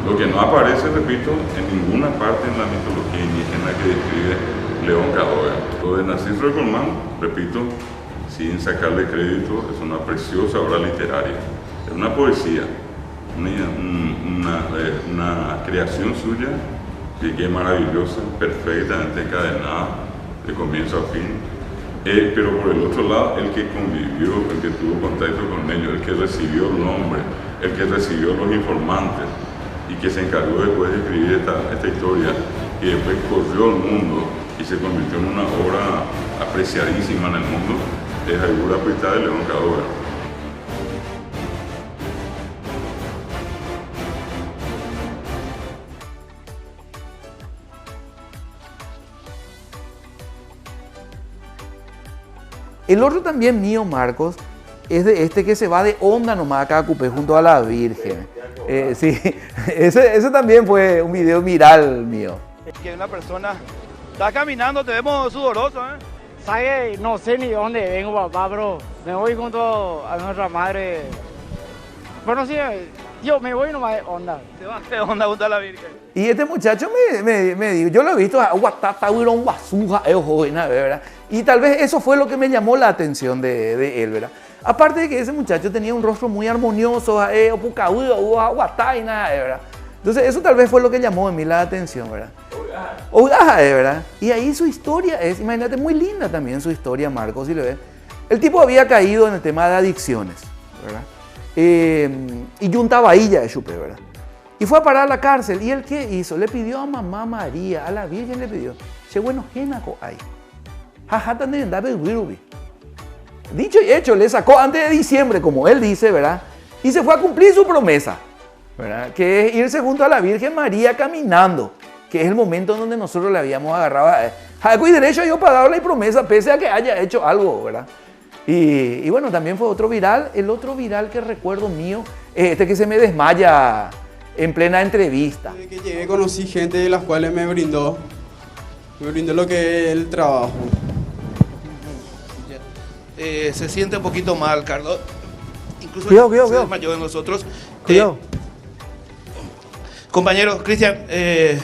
Lo que no aparece, repito, en ninguna parte en la mitología indígena que describe León Cadogan. Lo de Narciso de Colmán, repito, sin sacarle crédito, es una preciosa obra literaria, es una poesía, una creación suya que es maravillosa, perfectamente encadenada, de comienzo a fin, pero por el otro lado, el que convivió, el que tuvo contacto con ellos, el que recibió el nombre, el que recibió los informantes y que se encargó después de escribir esta historia, y después corrió al mundo y se convirtió en una obra apreciadísima en el mundo, es Aigura Puitá de León Cadogan. El otro también mío, Marcos, es de este que se va de onda nomás acá a Cupé junto a la Virgen. Sí, ese también fue un video viral mío. Que una persona está caminando, te vemos sudoroso, ¿eh? ¿Sabe? No sé ni dónde vengo, papá, pero me voy junto a nuestra madre. Bueno, sí, yo me voy nomás de onda. Te vas de onda junto a la Virgen. Y este muchacho me dijo, yo lo he visto, ¿verdad? Y tal vez eso fue lo que me llamó la atención de él, ¿verdad? Aparte de que ese muchacho tenía un rostro muy armonioso, ¿verdad? Entonces eso tal vez fue lo que llamó en mí la atención, ¿verdad? ¿Verdad? Y ahí su historia es, imagínate, muy linda también su historia, Marcos, si lo ves. El tipo había caído en el tema de adicciones, ¿verdad? Y juntaba ella de chupe, ¿verdad? Y fue a parar a la cárcel. ¿Y él qué hizo? Le pidió a mamá María, a la Virgen le pidió. Che, bueno, génaco hay. Jajatan de andar dicho y hecho, le sacó antes de diciembre, como él dice, ¿verdad? Y se fue a cumplir su promesa, ¿verdad? Que es irse junto a la Virgen María caminando, que es el momento donde nosotros le habíamos agarrado a y derecho yo pagado la promesa, pese a que haya hecho algo, ¿verdad? Y bueno, también fue otro viral. El otro viral que recuerdo mío es este que se me desmaya en plena entrevista. Desde que llegué conocí gente de las cuales me brindó lo que es el trabajo. Se siente un poquito mal, Carlos. Incluso cuidado, se desmayó de nosotros. Compañero, Cristian, es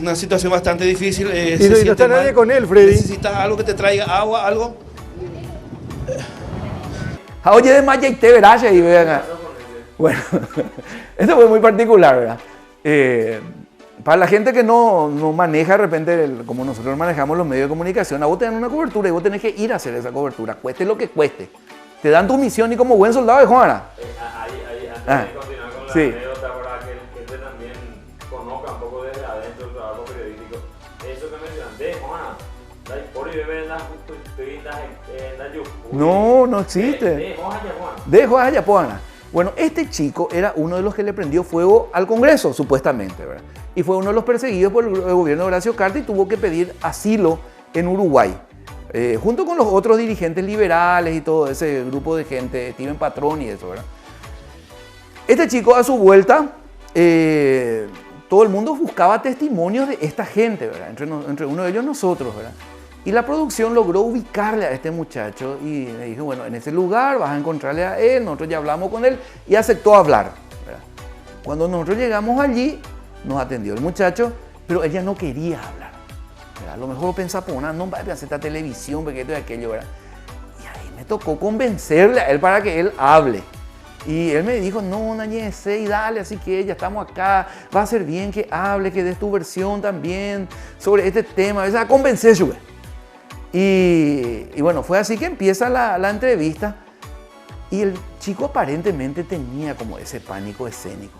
una situación bastante difícil. Y no está nadie con él, Freddy. ¿Necesitas algo que te traiga agua, algo? Oye, desmaya y te verás ahí, vean. Bueno, esto fue muy particular, ¿verdad? Para la gente que no maneja de repente, como nosotros manejamos los medios de comunicación, a vos te dan una cobertura y vos tenés que ir a hacer esa cobertura, cueste lo que cueste. Te dan tu misión y como buen soldado de Juana. Antes de continuar con la anécdota, para que la gente también conozca un poco desde adentro el trabajo periodístico. Eso que mencionaste, Juana, no existe. Dejo a Yapoana. Bueno, este chico era uno de los que le prendió fuego al Congreso, supuestamente, ¿verdad? Y fue uno de los perseguidos por el gobierno de Horacio Cartes y tuvo que pedir asilo en Uruguay, junto con los otros dirigentes liberales y todo ese grupo de gente, Steven Patrón y eso, ¿verdad? Este chico a su vuelta, todo el mundo buscaba testimonios de esta gente, ¿verdad? Entre uno de ellos nosotros, ¿verdad? Y la producción logró ubicarle a este muchacho y le dijo, bueno, en ese lugar vas a encontrarle a él, nosotros ya hablamos con él y aceptó hablar, ¿verdad? Cuando nosotros llegamos allí, nos atendió el muchacho, pero ella no quería hablar, ¿verdad? A lo mejor pensaba, pues, no va a hacer esta televisión, porque esto y aquello, ¿verdad? Y ahí me tocó convencerle a él para que él hable. Y él me dijo, no, Nañese, y dale, así que ya estamos acá, va a ser bien que hable, que des tu versión también sobre este tema, a veces convencer, güey. Y bueno, fue así que empieza la entrevista y el chico aparentemente tenía como ese pánico escénico.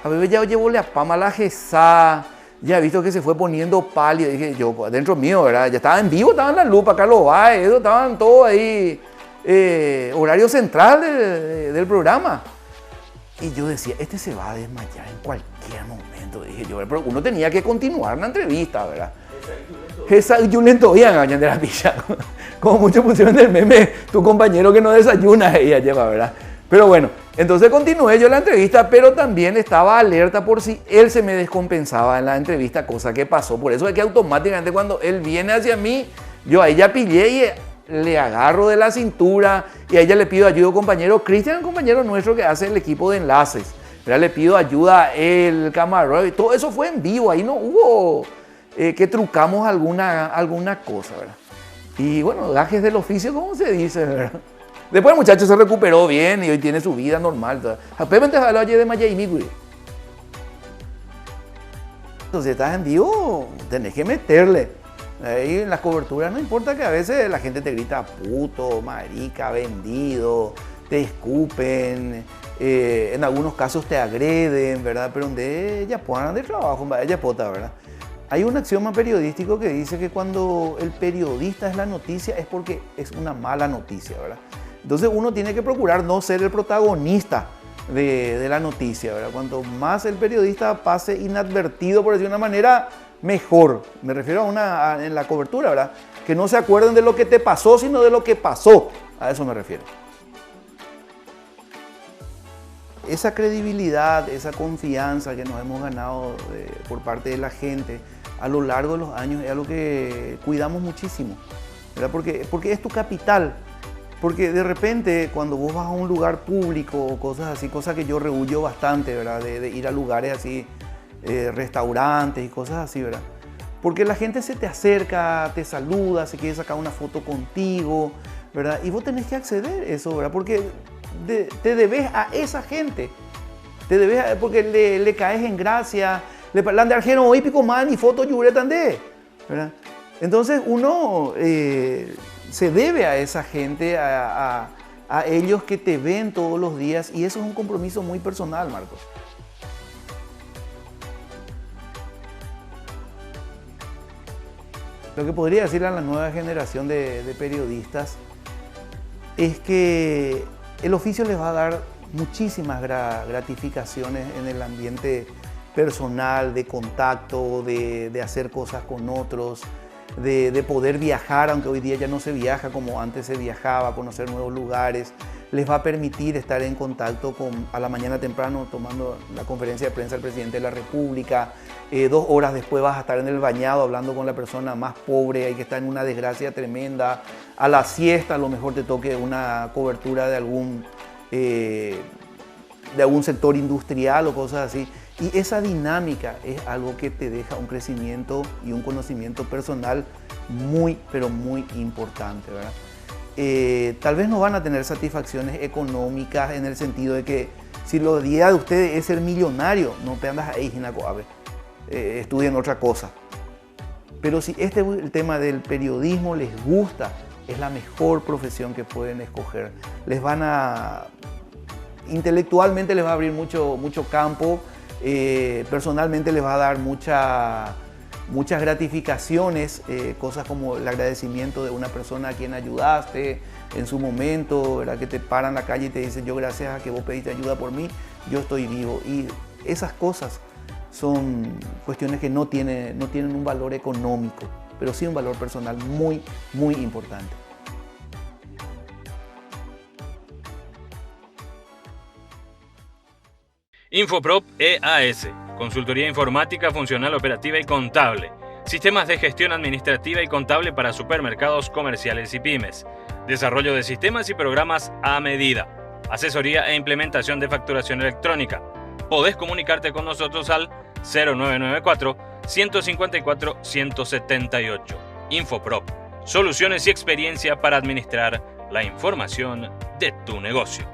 A ver, ya llevó la pama a la jezá, ya he visto que se fue poniendo pálido, dije yo, pues, dentro mío, ¿verdad? Ya estaba en vivo, estaba en la lupa, Carlos Báez, estaban todos ahí, horario central del programa. Y yo decía, este se va a desmayar en cualquier momento, dije yo, pero uno tenía que continuar la entrevista, ¿verdad? Esa yulento bien de la pilla. Como muchos pusieron el meme, tu compañero que no desayuna, ella lleva, ¿verdad? Pero bueno, entonces continué yo la entrevista, pero también estaba alerta por si él se me descompensaba en la entrevista, cosa que pasó. Por eso es que automáticamente cuando él viene hacia mí, yo ahí ya pillé y le agarro de la cintura y a ella le pido ayuda al compañero Cristian, el compañero nuestro que hace el equipo de enlaces. ¿Verdad? Le pido ayuda a él, el camarógrafo, y todo eso fue en vivo, ahí no hubo que trucamos alguna cosa, ¿verdad? Y bueno, gajes del oficio, ¿cómo se dice, verdad? Después el muchacho se recuperó bien y hoy tiene su vida normal. Entonces estás en vivo, tenés que meterle. Ahí en las coberturas no importa que a veces la gente te grita puto, marica, vendido, te escupen, en algunos casos te agreden, ¿verdad? Pero donde ella puedan de trabajo, ella pota, ¿verdad? Hay un axioma periodístico que dice que cuando el periodista es la noticia es porque es una mala noticia, ¿verdad? Entonces uno tiene que procurar no ser el protagonista de la noticia, ¿verdad? Cuanto más el periodista pase inadvertido, por decir de una manera, mejor. Me refiero en la cobertura, ¿verdad? Que no se acuerden de lo que te pasó, sino de lo que pasó. A eso me refiero. esa credibilidad, esa confianza que nos hemos ganado por parte de la gente a lo largo de los años es algo que cuidamos muchísimo, ¿verdad? Porque es tu capital. Porque de repente cuando vos vas a un lugar público o cosas así, cosas que yo rehuyo bastante, ¿verdad? De ir a lugares así, restaurantes y cosas así, ¿verdad? Porque la gente se te acerca, te saluda, se quiere sacar una foto contigo, ¿verdad? Y vos tenés que acceder a eso, ¿verdad? Porque te debes a esa gente, porque le caes en gracia, le hablan de argeno hoy pico man y foto yure tandé, ¿verdad? Entonces uno se debe a esa gente, a ellos que te ven todos los días, y eso es un compromiso muy personal, Marcos. Lo que podría decirle a la nueva generación de periodistas es que el oficio les va a dar muchísimas gratificaciones en el ambiente personal, de contacto, de hacer cosas con otros, de poder viajar, aunque hoy día ya no se viaja como antes se viajaba, conocer nuevos lugares. Les va a permitir estar en contacto a la mañana temprano tomando la conferencia de prensa del presidente de la República. 2 horas después vas a estar en el bañado hablando con la persona más pobre, hay que estar en una desgracia tremenda. A la siesta a lo mejor te toque una cobertura de algún sector industrial o cosas así. Y esa dinámica es algo que te deja un crecimiento y un conocimiento personal muy, pero muy importante, ¿verdad? Tal vez no van a tener satisfacciones económicas en el sentido de que si la idea de ustedes es ser millonario, no te andas ahí, estudien otra cosa. Pero si el tema del periodismo les gusta, es la mejor profesión que pueden escoger. Intelectualmente les va a abrir mucho campo, personalmente les va a dar muchas gratificaciones, cosas como el agradecimiento de una persona a quien ayudaste en su momento, ¿verdad? Que te paran en la calle y te dicen, yo gracias a que vos pediste ayuda por mí, yo estoy vivo. Y esas cosas son cuestiones que no tienen un valor económico, pero sí un valor personal muy, muy importante. Infoprop EAS, consultoría informática, funcional, operativa y contable. Sistemas de gestión administrativa y contable para supermercados, comerciales y pymes. Desarrollo de sistemas y programas a medida. Asesoría e implementación de facturación electrónica. Podés comunicarte con nosotros al 0994-154-178. Infoprop, soluciones y experiencia para administrar la información de tu negocio.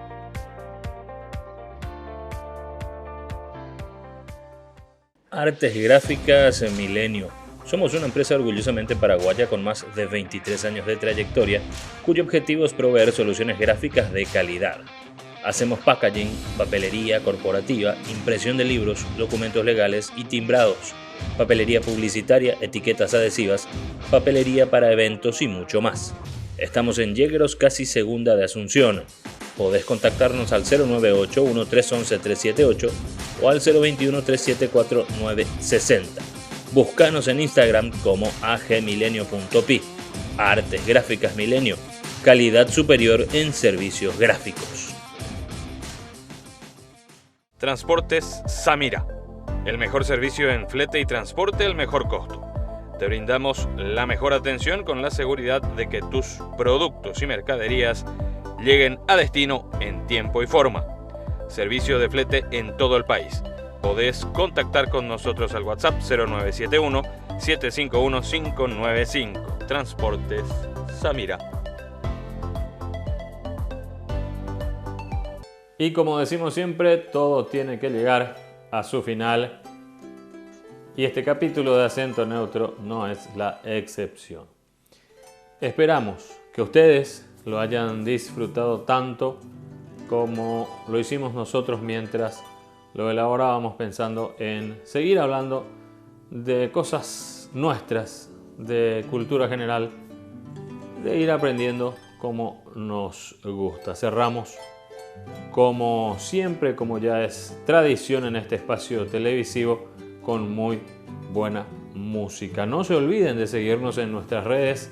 Artes Gráficas Milenio. Somos una empresa orgullosamente paraguaya con más de 23 años de trayectoria, cuyo objetivo es proveer soluciones gráficas de calidad. Hacemos packaging, papelería corporativa, impresión de libros, documentos legales y timbrados, papelería publicitaria, etiquetas adhesivas, papelería para eventos y mucho más. Estamos en Yegros, casi Segunda de Asunción. Podés contactarnos al 098-1311-378 o al 021-374-960. Búscanos en Instagram como agmilenio.pi. Artes Gráficas Milenio. Calidad superior en servicios gráficos. Transportes Samira. El mejor servicio en flete y transporte al mejor costo. Te brindamos la mejor atención con la seguridad de que tus productos y mercaderías lleguen a destino en tiempo y forma. Servicio de flete en todo el país. Podés contactar con nosotros al WhatsApp 0971-751-595. Transportes Samira. Y como decimos siempre, todo tiene que llegar a su final. Y este capítulo de Acento Neutro no es la excepción. Esperamos que ustedes lo hayan disfrutado tanto como lo hicimos nosotros mientras lo elaborábamos, pensando en seguir hablando de cosas nuestras, de cultura general, de ir aprendiendo como nos gusta. Cerramos, como siempre, como ya es tradición en este espacio televisivo, con muy buena música. No se olviden de seguirnos en nuestras redes.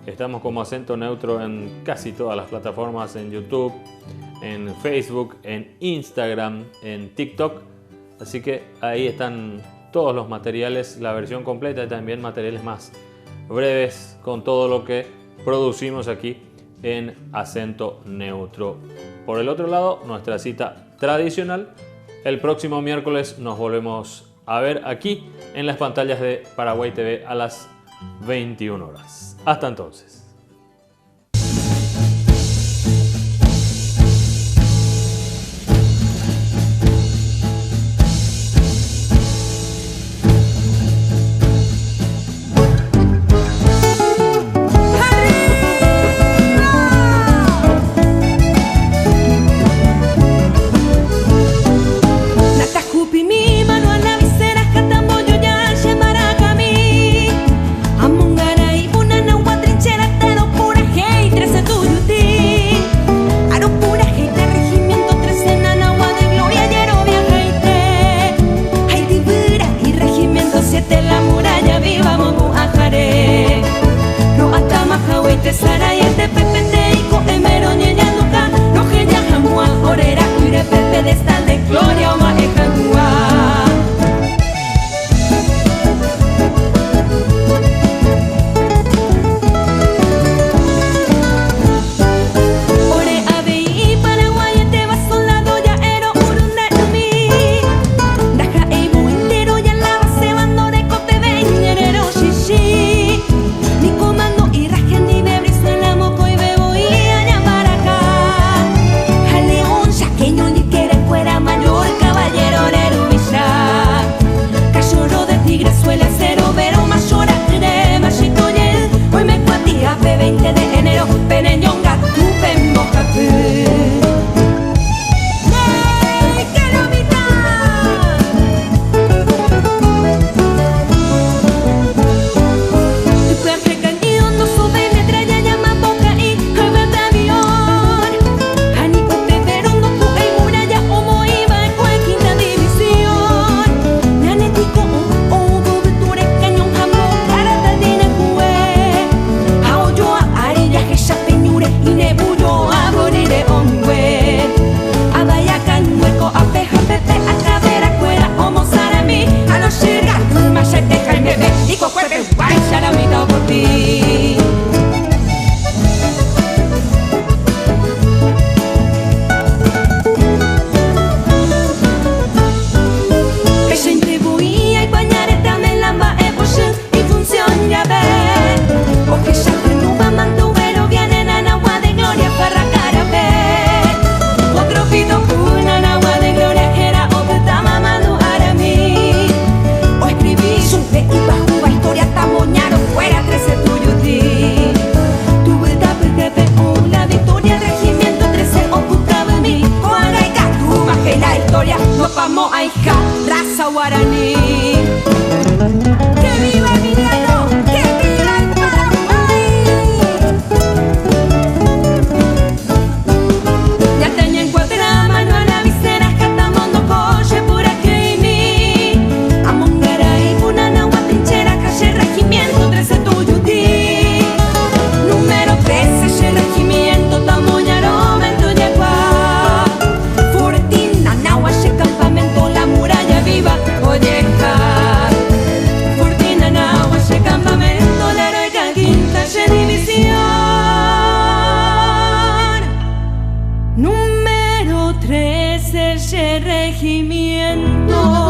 Estamos como Acento Neutro en casi todas las plataformas, en YouTube, en Facebook, en Instagram, en TikTok. Así que ahí están todos los materiales, la versión completa y también materiales más breves con todo lo que producimos aquí en Acento Neutro. Por el otro lado, nuestra cita tradicional. El próximo miércoles nos volvemos a ver aquí en las pantallas de Paraguay TV a las 21 horas. Hasta entonces. Número 13, ese regimiento.